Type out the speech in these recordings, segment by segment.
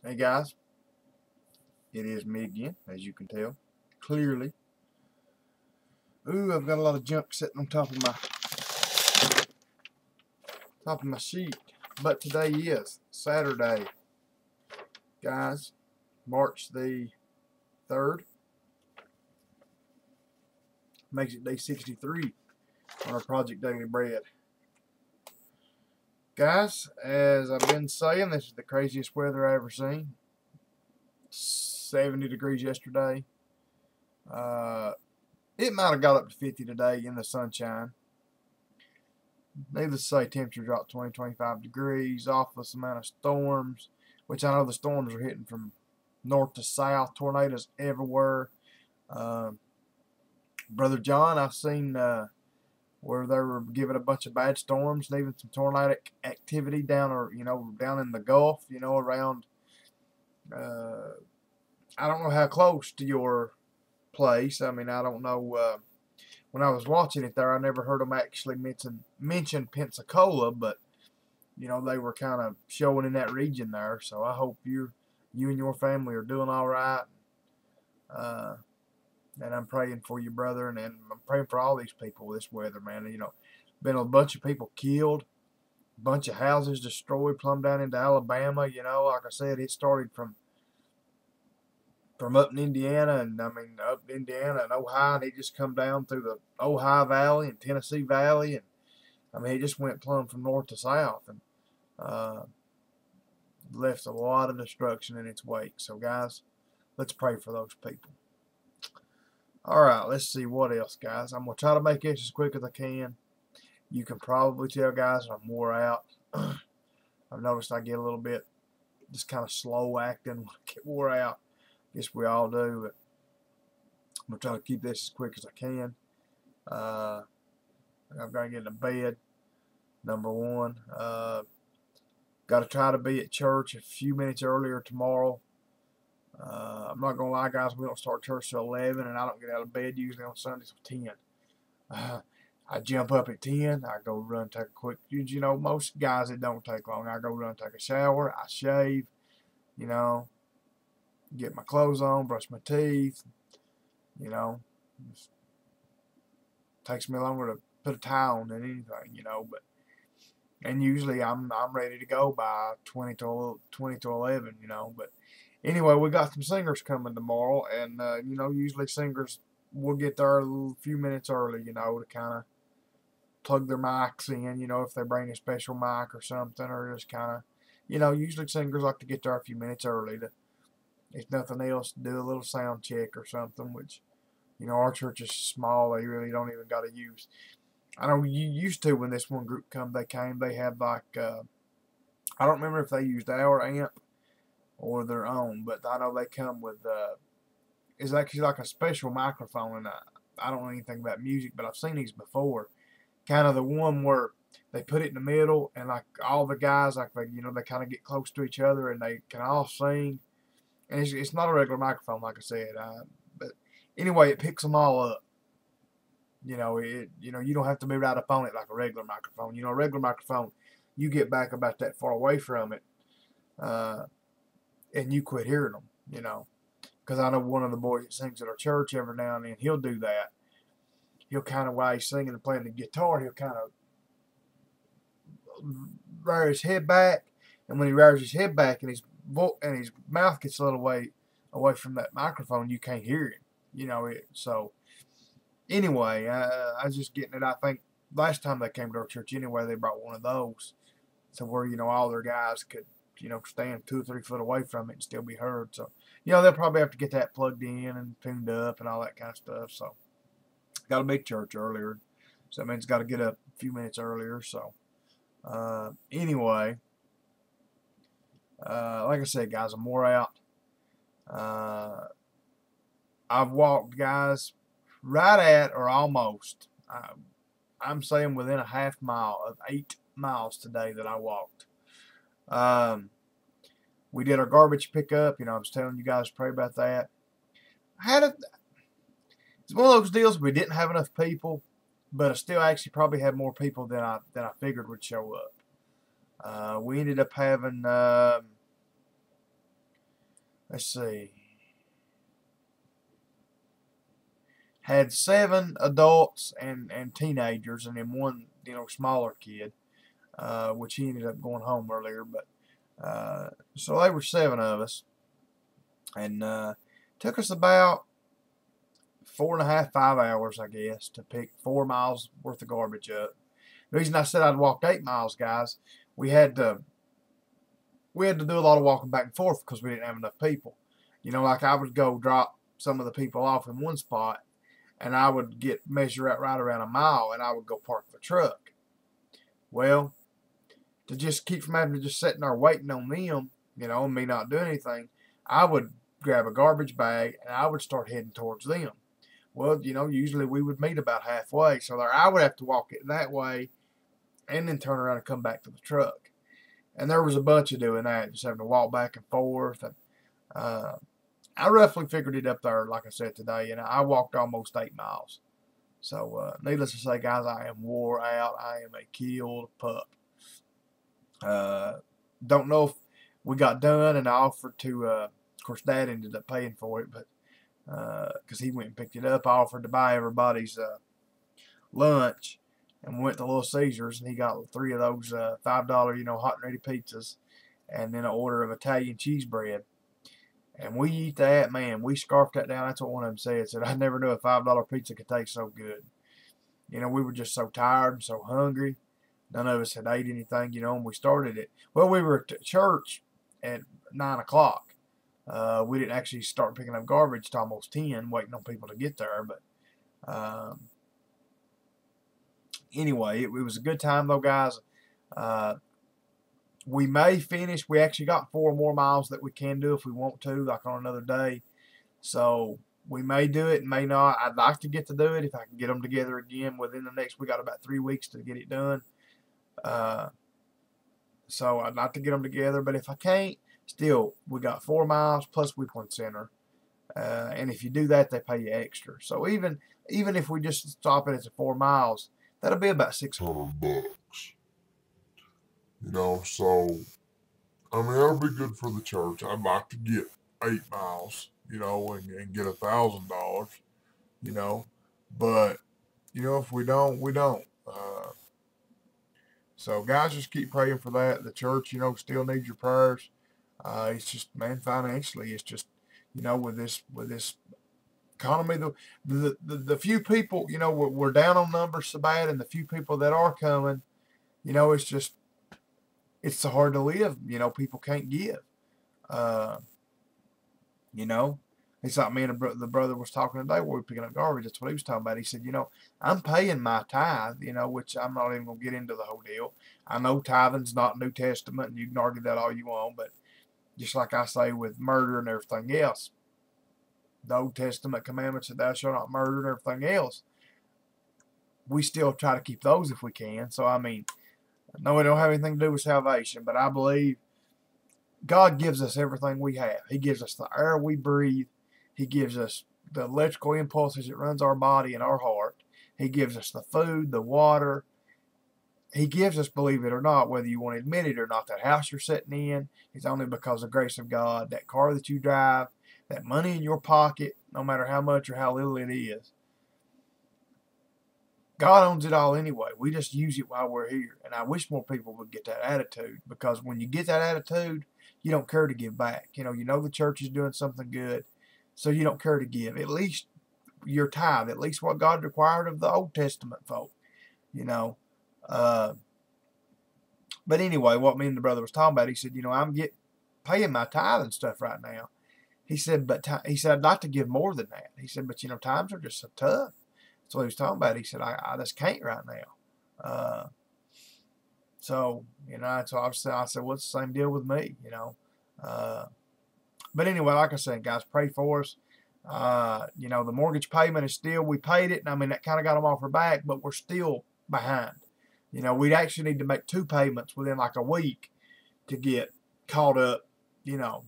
Hey guys, it is me again, as you can tell, clearly. Ooh, I've got a lot of junk sitting on top of my sheet. But today is Saturday, guys, March the 3rd. Makes it day 63 on our Project Daily Bread. Guys, as I've been saying, this is the craziest weather I've ever seen. 70 degrees yesterday. It might have got up to 50 today in the sunshine. Needless to say, temperature dropped 20-25 degrees, awful amount of storms, which I know the storms are hitting from north to south, tornadoes everywhere. Brother John, I've seen where they were giving a bunch of bad storms, and even some tornado activity down, down in the Gulf, around. I don't know how close to your place. I mean, I don't know. When I was watching it there, I never heard them actually mention Pensacola, but they were kind of showing in that region there. So I hope you and your family are doing all right. And I'm praying for you, brother, and I'm praying for all these people with this weather, man. Been a bunch of people killed, a bunch of houses destroyed, plumb down into Alabama. Like I said, it started from up in Indiana, and up in Indiana and Ohio, and he just come down through the Ohio Valley and Tennessee Valley, and he just went plumb from north to south, and left a lot of destruction in its wake. So guys, let's pray for those people. Alright, let's see what else, guys. I'm going to try to make this as quick as I can. You can probably tell, guys, I'm wore out. I've noticed I get a little bit just kind of slow acting when I get wore out. Guess we all do, but I'm going to try to keep this as quick as I can. I'm going to get into bed, number one. Got to try to be at church a few minutes earlier tomorrow. I'm not going to lie, guys, we don't start church till 11, and I don't get out of bed usually on Sundays till 10. I jump up at 10, I go run, take a quick, most guys, it don't take long. I go run, take a shower, I shave, get my clothes on, brush my teeth, just takes me longer to put a tie on than anything, and usually I'm ready to go by 20 to 11, but anyway, we got some singers coming tomorrow, and usually singers will get there a few minutes early, to kind of plug their mics in, if they bring a special mic or something, or just kind of, usually singers like to get there a few minutes early to, if nothing else, do a little sound check or something, which, our church is small, they really don't even got to use. I know you used to when this one group they had like, I don't remember if they used our amp or their own, but I know they come with, it's actually like a special microphone, and I don't know anything about music, but I've seen these before. Kind of the one where they put it in the middle, and like all the guys, like they kind of get close to each other, and they can all sing. And it's not a regular microphone, like I said, but anyway, it picks them all up. You don't have to be right up on it like a regular microphone. A regular microphone, you get back about that far away from it, and you quit hearing them, because I know one of the boys that sings at our church every now and then, he'll do that. He'll kind of, while he's singing and playing the guitar, he'll kind of rear his head back, and when he rears his head back and his mouth gets a little way away from that microphone, you can't hear him, so anyway, I was just getting it. I think last time they came to our church anyway, they brought one of those, so where all their guys could stand 2 or 3 foot away from it and still be heard. So they'll probably have to get that plugged in and tuned up and all that kind of stuff. So got to be church earlier, so that means got to get up a few minutes earlier. So anyway, like I said, guys, I'm more out. I've walked, guys, right at or almost, I'm saying within a half mile of 8 miles today that I walked. We did our garbage pickup. I was telling you guys to pray about that. It's one of those deals we didn't have enough people, but I still actually probably had more people than I figured would show up. We ended up having let's see, had 7 adults and teenagers, and then one, smaller kid, which he ended up going home earlier. But so they were 7 of us, and took us about 4.5, 5 hours, I guess, to pick 4 miles worth of garbage up. The reason I said I'd walked 8 miles, guys, we had to do a lot of walking back and forth because we didn't have enough people. Like I would go drop some of the people off in one spot, and I would measure out right around a mile, and I would go park the truck. Well, to just keep from having to just sitting there waiting on them, and me not doing anything, I would grab a garbage bag and I would start heading towards them. Well, usually we would meet about halfway, so I would have to walk it that way and then turn around and come back to the truck. And there was a bunch of doing that, just having to walk back and forth. And I roughly figured it up there, like I said today, and I walked almost 8 miles. So, needless to say, guys, I am wore out. I am a killed pup. Don't know if we got done, and I offered to, of course, Dad ended up paying for it, but because he went and picked it up, I offered to buy everybody's lunch, and went to Little Caesars, and he got 3 of those $5, hot and ready pizzas, and then an order of Italian cheese bread. And we eat that, man, we scarfed that down. That's what one of them said, I never knew a $5 pizza could taste so good. We were just so tired and so hungry. None of us had ate anything, and we started it. Well, we were at church at 9 o'clock. We didn't actually start picking up garbage till almost 10, waiting on people to get there. But anyway, it was a good time, though, guys. We may finish. We actually got 4 more miles that we can do if we want to, like on another day. So we may do it and may not. I'd like to get to do it if I can get them together again within the next. We got about 3 weeks to get it done. So I'd like to get them together, but if I can't, still, we got 4 miles plus Weekend Center. And if you do that, they pay you extra. So even if we just stop it at 4 miles, that'll be about $600. So, I mean, that'll be good for the church. I'd like to get 8 miles, and get $1,000, but, if we don't, we don't. So, guys, just keep praying for that. The church, still needs your prayers. It's just, man, financially, it's just, with this economy, the few people, we're down on numbers so bad, and the few people that are coming, it's just, it's so hard to live. People can't give. It's like me and the brother was talking today while we were picking up garbage. That's what he was talking about. He said, I'm paying my tithe, which I'm not even going to get into the whole deal. I know tithing's not New Testament, and you can argue that all you want, but just like I say with murder and everything else, the Old Testament commandments that thou shalt not murder and everything else, we still try to keep those if we can. So, I mean, no, it don't have anything to do with salvation, but I believe God gives us everything we have. He gives us the air we breathe. He gives us the electrical impulses that runs our body and our heart. He gives us the food, the water. He gives us, believe it or not, whether you want to admit it or not, that house you're sitting in is only because of the grace of God. That car that you drive, that money in your pocket, no matter how much or how little it is, God owns it all anyway. We just use it while we're here. And I wish more people would get that attitude, because when you get that attitude, you don't care to give back. You know the church is doing something good, so you don't care to give. At least your tithe, at least what God required of the Old Testament folk. But anyway, what me and the brother was talking about, he said, I'm paying my tithe and stuff right now. He said, I'd like to give more than that. He said, but times are just so tough. That's what he was talking about. He said, I just can't right now. So obviously I said, well, it's the same deal with me, But anyway, like I said, guys, pray for us. The mortgage payment is still, we paid it, and I mean, that kind of got them off our back, but we're still behind. We'd actually need to make 2 payments within like a week to get caught up,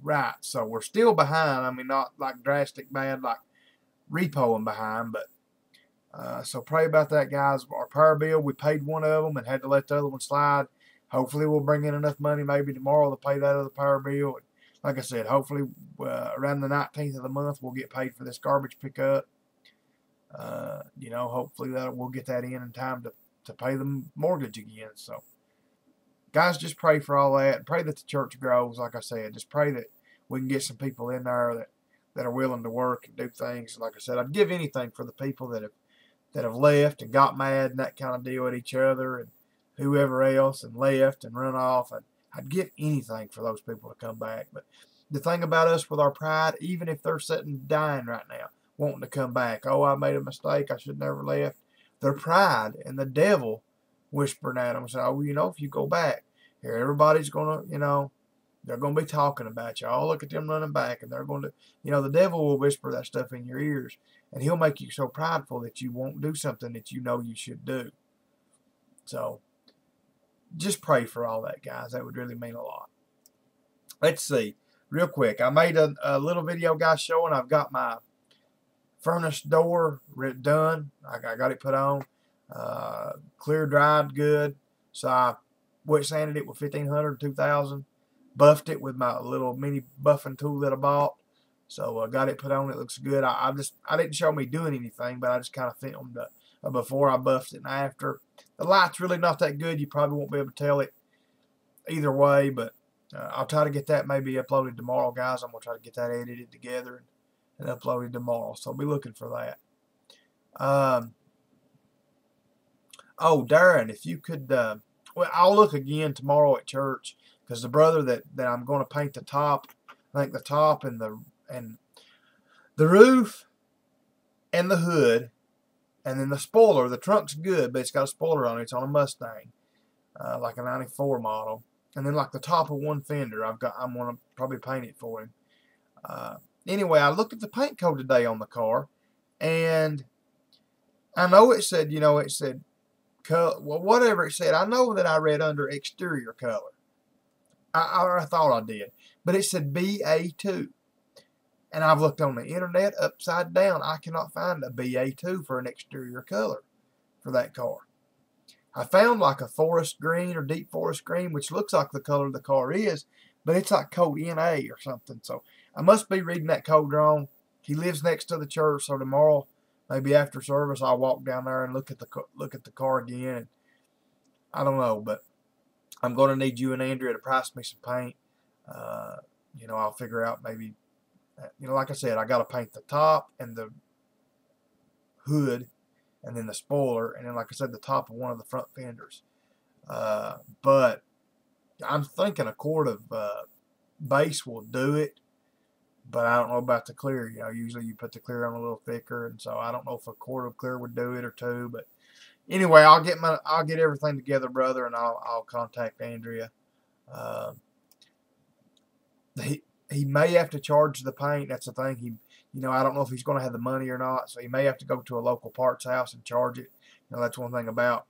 right. So we're still behind. I mean, not like drastic bad, like repoing behind, but so pray about that, guys. Our power bill, we paid one of them and had to let the other one slide. Hopefully we'll bring in enough money maybe tomorrow to pay that other power bill. like I said, hopefully around the 19th of the month we'll get paid for this garbage pickup. You know, hopefully that we'll get that in time to pay the mortgage again. So, guys, just pray for all that. Pray that the church grows. Like I said, just pray that we can get some people in there that are willing to work and do things. Like I said, I'd give anything for the people that have left and got mad and that kind of deal at each other and whoever else and left and run off. I'd give anything for those people to come back. But the thing about us with our pride, even if they're sitting dying right now, wanting to come back, oh, I made a mistake, I should never left. Their pride and the devil whispering at them, saying, oh, you know, if you go back, here everybody's going to, you know, they're going to be talking about you. Oh, look at them running back, and they're going to, you know, the devil will whisper that stuff in your ears, and he'll make you so prideful that you won't do something that you know you should do. So, just pray for all that, guys. That would really mean a lot. Let's see. Real quick, I made a little video, guys, showing I've got my furnace door done. I got it put on. Clear dried good. So I wet sanded it with 1500, 2000. Buffed it with my little mini buffing tool that I bought. So I got it put on. It looks good. I didn't show me doing anything, but I just kind of filmed before I buffed it and after. The light's really not that good. You probably won't be able to tell it either way, but I'll try to get that maybe uploaded tomorrow, guys. I'm going to try to get that edited together and uploaded tomorrow. So be looking for that. Oh, Darren, if you could, well, I'll look again tomorrow at church because the brother that I'm going to paint the top, I think the top and the roof and the hood, and then the spoiler. The trunk's good, but it's got a spoiler on it. It's on a Mustang, like a '94 model. And then like the top of one fender, I'm going to probably paint it for him. Anyway, I looked at the paint code today on the car, and I know it said, you know, it said, well, whatever it said. I know that I read under exterior color. I thought I did, but it said BA2. And I've looked on the internet upside down. I cannot find a BA2 for an exterior color for that car. I found like a forest green or deep forest green, which looks like the color the car is, but it's like code NA or something. So I must be reading that code wrong. He lives next to the church, so tomorrow, maybe after service, I'll walk down there and look at the car again. I don't know, but I'm going to need you and Andrea to price me some paint. You know, I'll figure out maybe. You know, like I said, I got to paint the top and the hood and then the spoiler and then, like I said, the top of one of the front fenders. But I'm thinking a quart of base will do it, but I don't know about the clear. You know, usually you put the clear on a little thicker, and so I don't know if a quart of clear would do it or two. But anyway, I'll get everything together, brother, and I'll contact Andrea. He may have to charge the paint. That's the thing. You know, I don't know if he's going to have the money or not, so he may have to go to a local parts house and charge it. You know, that's one thing about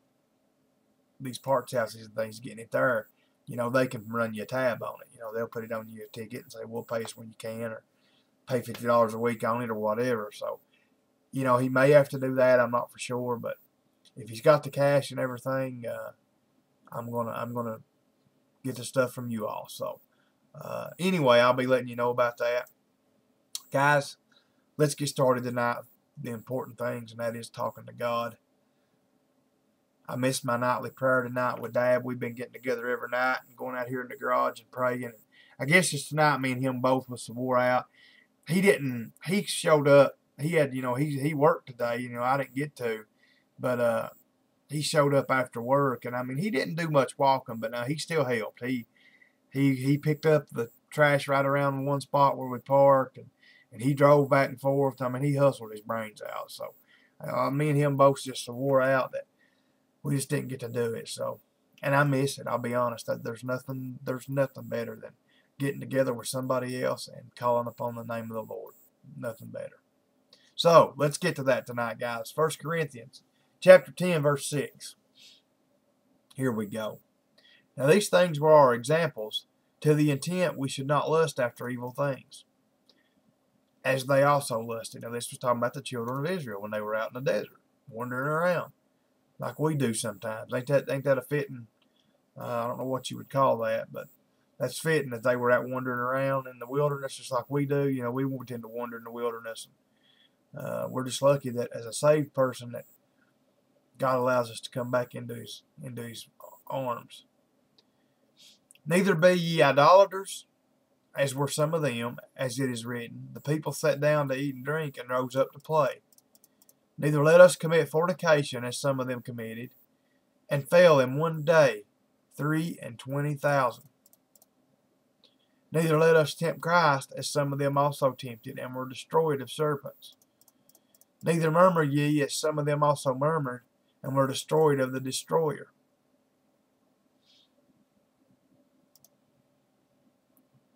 these parts houses and things, getting it there. You know, they can run you a tab on it. You know, they'll put it on you a ticket and say, we'll pay us when you can, or pay $50 a week on it or whatever. So, you know, he may have to do that. I'm not for sure, but if he's got the cash and everything, I'm gonna get the stuff from you all. So. Anyway, I'll be letting you know about that. Guys, let's get started tonight with the important things, and that is talking to God. I missed my nightly prayer tonight with Dad. We've been getting together every night and going out here in the garage and praying. I guess just tonight, me and him both was wore out. He showed up. He had, you know, he worked today. You know, I didn't get to. But he showed up after work, and I mean, he didn't do much walking, but he still helped. He picked up the trash right around one spot where we parked, and he drove back and forth. I mean, he hustled his brains out. So, me and him both just so wore out that we just didn't get to do it. So, and I miss it. I'll be honest. There's nothing better than getting together with somebody else and calling upon the name of the Lord. Nothing better. So, let's get to that tonight, guys. 1 Corinthians chapter 10, verse 6. Here we go. Now these things were our examples, to the intent we should not lust after evil things, as they also lusted. Now this was talking about the children of Israel when they were out in the desert, wandering around, like we do sometimes. Ain't that a fitting, I don't know what you would call that, but that's fitting that they were out wandering around in the wilderness just like we do. You know, we tend to wander in the wilderness. We're just lucky that as a saved person that God allows us to come back into His arms. Neither be ye idolaters, as were some of them, as it is written, the people sat down to eat and drink, and rose up to play. Neither let us commit fornication, as some of them committed, and fell in one day 23,000. Neither let us tempt Christ, as some of them also tempted, and were destroyed of serpents. Neither murmur ye, as some of them also murmured, and were destroyed of the destroyer.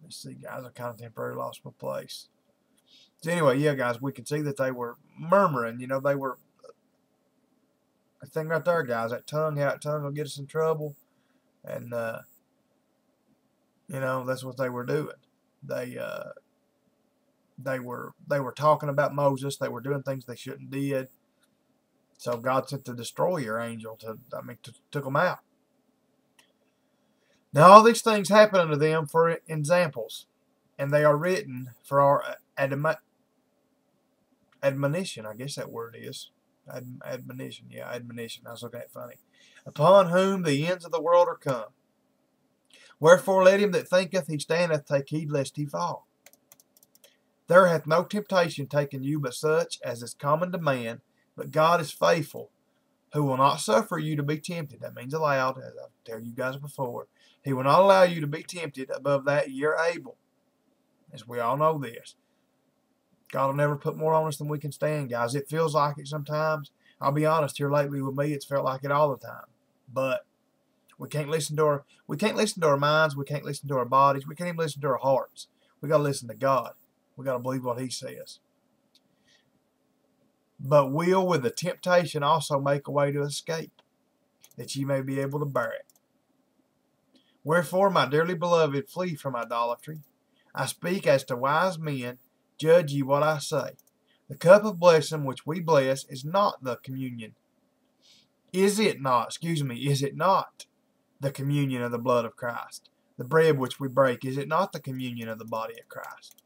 Let's see, guys, I kind of temporarily lost my place. So anyway, yeah, guys, we can see that they were murmuring. You know, they were, that thing right there, guys, that tongue, how that tongue will get us in trouble. And, you know, that's what they were doing. They were talking about Moses. They were doing things they shouldn't did. So God sent the destroyer angel to took them out. Now all these things happen unto them for examples, and they are written for our admonition. I guess that word is admonition. Yeah, admonition. I was looking at it funny. Upon whom the ends of the world are come. Wherefore let him that thinketh he standeth take heed lest he fall. There hath no temptation taken you but such as is common to man, but God is faithful, who will not suffer you to be tempted. That means allowed, as I've told you guys before. He will not allow you to be tempted above that ye are able. As we all know this. God will never put more on us than we can stand, guys. It feels like it sometimes. I'll be honest, here lately with me, it's felt like it all the time. But we can't listen to our minds, we can't listen to our bodies, we can't even listen to our hearts. We gotta listen to God. We gotta believe what He says. But will with the temptation also make a way to escape, that ye may be able to bear it. Wherefore, my dearly beloved, flee from idolatry. I speak as to wise men, judge ye what I say. The cup of blessing which we bless is not the communion. Is it not the communion of the blood of Christ? The bread which we break, is it not the communion of the body of Christ?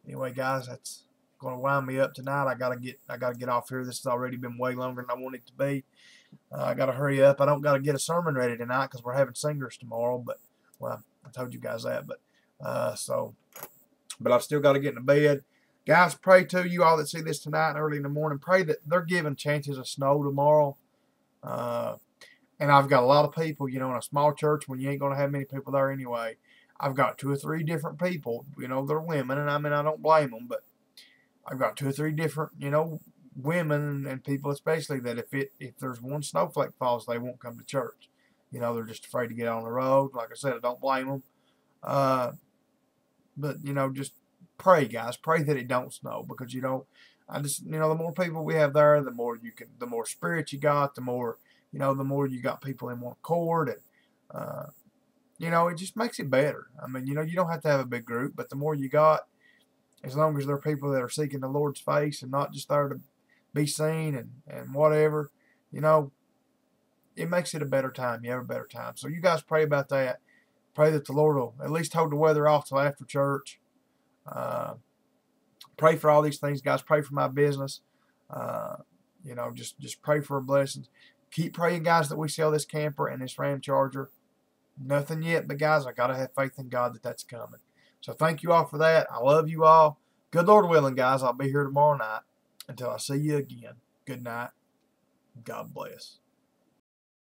Anyway, guys, that's going to wind me up tonight. I gotta get off here. This has already been way longer than I want it to be. I got to hurry up. I don't got to get a sermon ready tonight because we're having singers tomorrow. But, well, I told you guys that. But I've still got to get in bed. Guys, pray to you all that see this tonight and early in the morning. Pray that they're giving chances of snow tomorrow. And I've got a lot of people, you know, in a small church when you ain't going to have many people there anyway. I've got 2 or 3 different people. You know, they're women, and I mean, I don't blame them. But I've got 2 or 3 different, you know, women and people especially that if there's one snowflake falls, they won't come to church. You know, they're just afraid to get on the road. Like I said, I don't blame them. But, you know, just pray, guys. Pray that it don't snow, because, you know, the more people we have there, the more spirit you got, the more you got people in one accord, and, you know, it just makes it better. I mean, you know, you don't have to have a big group, but the more you got, as long as there are people that are seeking the Lord's face and not just there to be seen and whatever, you know, it makes it a better time. You have a better time. So you guys pray about that. Pray that the Lord will at least hold the weather off till after church. Pray for all these things, guys. Pray for my business. You know, just pray for blessings. Keep praying, guys, that we sell this camper and this Ram Charger. Nothing yet, but guys, I gotta have faith in God that that's coming. So thank you all for that. I love you all. Good Lord willing, guys, I'll be here tomorrow night. Until I see you again, good night. God bless.